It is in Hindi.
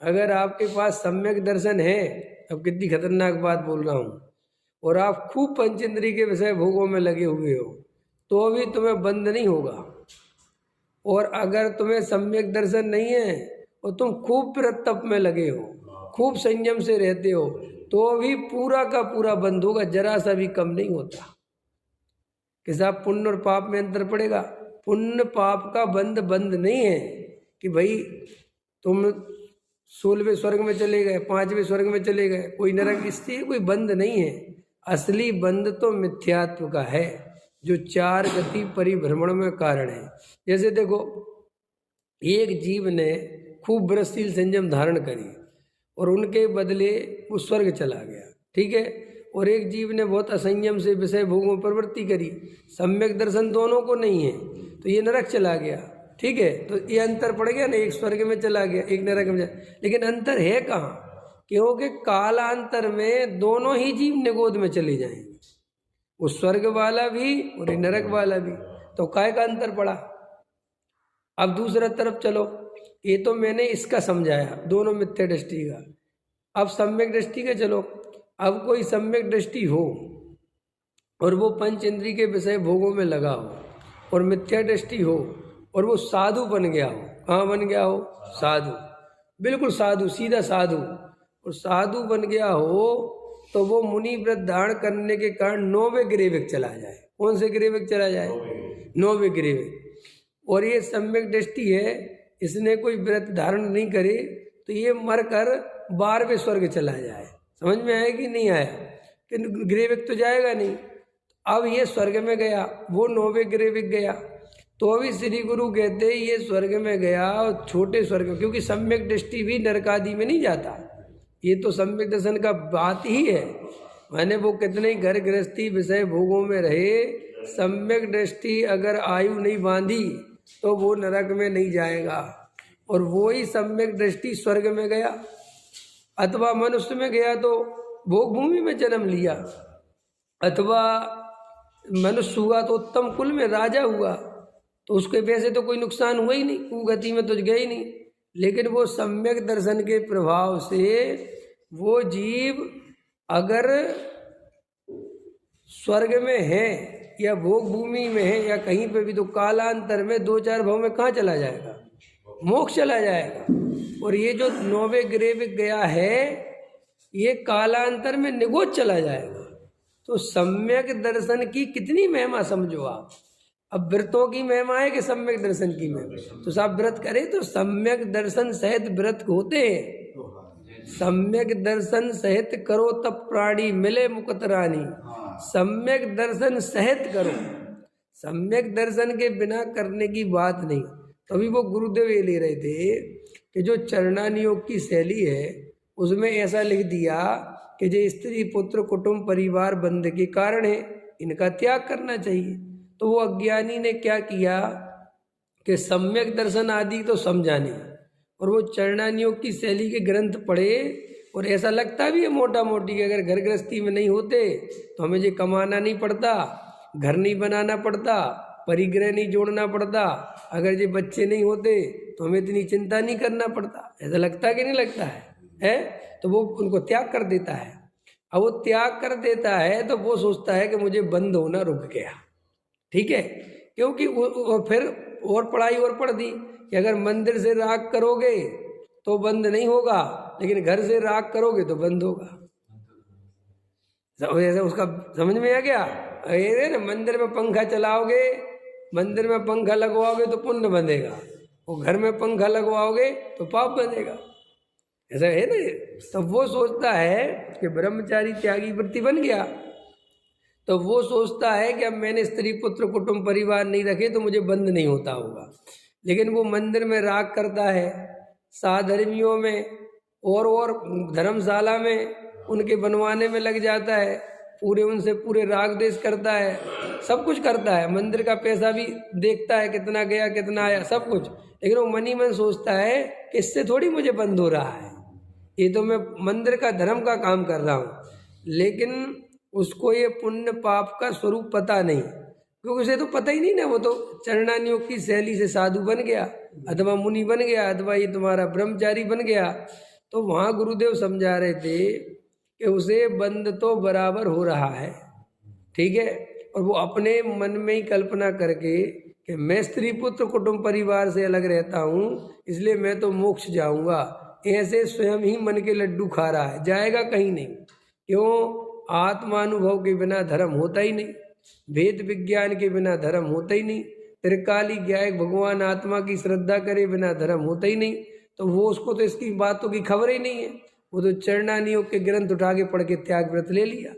अगर आपके पास सम्यक दर्शन है, अब कितनी खतरनाक बात बोल रहा हूँ, और आप खूब पंचेंद्रिय के विषय भोगों में लगे हुए हो, तो भी तुम्हें बंद नहीं होगा। और अगर तुम्हें सम्यक दर्शन नहीं है और तुम खूब प्रतप में लगे हो, खूब संयम से रहते हो, तो भी पूरा का पूरा बंद होगा, जरा सा भी कम नहीं होता। कि साहब पुण्य और पाप में अंतर पड़ेगा। पुण्य पाप का बंद नहीं है कि भाई तुम 16वें स्वर्ग में चले गए, 5वें स्वर्ग में चले गए, कोई नरक, इससे कोई बंद नहीं है। असली बंद तो मिथ्यात्व का है, जो 4 गति परिभ्रमण में कारण है। जैसे देखो, एक जीव ने खूब व्रतशील संयम धारण करी और उनके बदले वो स्वर्ग चला गया, ठीक है। और एक जीव ने बहुत असंयम से विषय भोगों प्रवृत्ति करी, सम्यक दर्शन दोनों को नहीं है, तो ये नरक चला गया, ठीक है। तो ये अंतर पड़ गया ना, एक स्वर्ग में चला गया, एक नरक में चला। लेकिन अंतर है कहाँ? क्योंकि कालांतर में दोनों ही जीव निगोद में चले जाएंगे, वो स्वर्ग वाला भी और नरक वाला भी। तो काय का अंतर पड़ा? अब दूसरा तरफ चलो, ये तो मैंने इसका समझाया, दोनों मिथ्या दृष्टि का। अब सम्यक दृष्टि का चलो। अब कोई सम्यक दृष्टि हो और वो पंच इंद्रिय के विषय भोगों में लगा हो, और मिथ्या दृष्टि हो और वो साधु बन गया हो। कहाँ बन गया हो? साधु, बिल्कुल साधु, सीधा साधु। और साधु बन गया हो तो वो मुनि व्रत धारण करने के कारण 9वें गिरेविक चला जाए। कौन से गिरेविक चला जाए? 9वें गिरेविक। और ये सम्यक दृष्टि है, इसने कोई व्रत धारण नहीं करे तो ये मरकर 12वें स्वर्ग चला जाए। समझ में आया कि नहीं आया? कि गिरेविक तो जाएगा नहीं। अब ये स्वर्ग में गया, वो 9वें गिरेविक गया, तो अभी श्री गुरु कहते ये स्वर्ग में गया और छोटे स्वर्ग, क्योंकि सम्यक दृष्टि भी नरकादि में नहीं जाता। ये तो सम्यक दर्शन का बात ही है। मैंने वो कितने घर गृहस्थी विषय भोगों में रहे, सम्यक दृष्टि अगर आयु नहीं बांधी तो वो नरक में नहीं जाएगा। और वो ही सम्यक दृष्टि स्वर्ग में गया अथवा मनुष्य में गया तो भोग भूमि में जन्म लिया, अथवा मनुष्य हुआ तो उत्तम कुल में राजा हुआ, तो उसके वैसे तो कोई नुकसान हुआ ही नहीं, कुगति में तो गया ही नहीं। लेकिन वो सम्यक दर्शन के प्रभाव से वो जीव अगर स्वर्ग में है या भोग भूमि में है या कहीं पे भी, तो कालांतर में 2-4 भाव में कहाँ चला जाएगा? मोक्ष चला जाएगा। और ये जो 9वें गिरेविक गया है, ये कालांतर में निगोद चला जाएगा। तो सम्यक दर्शन की कितनी महिमा समझो आप। अब व्रतों की महिमा है कि सम्यक दर्शन की महिमा? तो सब व्रत करे तो सम्यक दर्शन सहित व्रत होते हैं। सम्यक दर्शन सहित करो तब प्राणी मिले मुकुत रानी। सम्यक दर्शन सहित करो, सम्यक दर्शन के बिना करने की बात नहीं। तभी वो गुरुदेव ये ले रहे थे कि जो चरणानियोग की शैली है उसमें ऐसा लिख दिया कि जो स्त्री पुत्र कुटुंब परिवार बंध के कारण है, इनका त्याग करना चाहिए। तो वो अज्ञानी ने क्या किया कि सम्यक दर्शन आदि तो समझा नहीं, और वो चरणानियोग की शैली के ग्रंथ पढ़े। और ऐसा लगता भी है मोटा मोटी कि अगर घर गृहस्थी में नहीं होते तो हमें ये कमाना नहीं पड़ता, घर नहीं बनाना पड़ता, परिग्रह नहीं जोड़ना पड़ता, अगर ये बच्चे नहीं होते तो हमें इतनी चिंता नहीं करना पड़ता। ऐसा लगता है कि नहीं लगता है? तो वो उनको त्याग कर देता है। अब वो त्याग कर देता है तो वो सोचता है कि मुझे बंद होना रुक गया, ठीक है। क्योंकि वो फिर और पढ़ाई और पढ़ दी कि अगर मंदिर से राग करोगे तो बंद नहीं होगा, लेकिन घर से राग करोगे तो बंद होगा। ऐसा उसका समझ में आ गया? अरे ना, मंदिर में पंखा चलाओगे, मंदिर में पंखा लगवाओगे तो पुण्य बंधेगा, और घर में पंखा लगवाओगे तो पाप बंधेगा। ऐसा है ना? तो वो सोचता है कि ब्रह्मचारी त्यागी वृत्ति बन गया, तो वो सोचता है कि अब मैंने स्त्री पुत्र कुटुंब परिवार नहीं रखे तो मुझे बंद नहीं होता होगा। लेकिन वो मंदिर में राग करता है, साधर्मियों में और धर्मशाला में उनके बनवाने में लग जाता है, पूरे उनसे पूरे राग देश करता है, सब कुछ करता है, मंदिर का पैसा भी देखता है कितना गया कितना आया सब कुछ। लेकिन वो मन ही मन सोचता है कि इससे थोड़ी मुझे बंद हो रहा है, ये तो मैं मंदिर का धर्म का काम कर रहा हूँ। लेकिन उसको ये पुण्य पाप का स्वरूप पता नहीं, क्योंकि उसे तो पता ही नहीं ना। वो तो चरणानियोग की शैली से साधु बन गया, अथवा मुनि बन गया, अथवा ये तुम्हारा ब्रह्मचारी बन गया। तो वहाँ गुरुदेव समझा रहे थे कि उसे बंद तो बराबर हो रहा है, ठीक है, और वो अपने मन में ही कल्पना करके कि मैं स्त्री पुत्र कुटुंब परिवार से अलग रहता हूँ, इसलिए मैं तो मोक्ष जाऊंगा, ऐसे स्वयं ही मन के लड्डू खा रहा है, जाएगा कहीं नहीं। क्यों? आत्मानुभव के बिना धर्म होता ही नहीं, वेद विज्ञान के बिना धर्म होता ही नहीं, त्रिकाली ज्ञायक भगवान आत्मा की श्रद्धा करे बिना धर्म होता ही नहीं। तो वो उसको तो इसकी बातों की खबर ही नहीं है, वो तो चरणानियों के ग्रंथ उठा के पढ़ के त्याग व्रत ले लिया।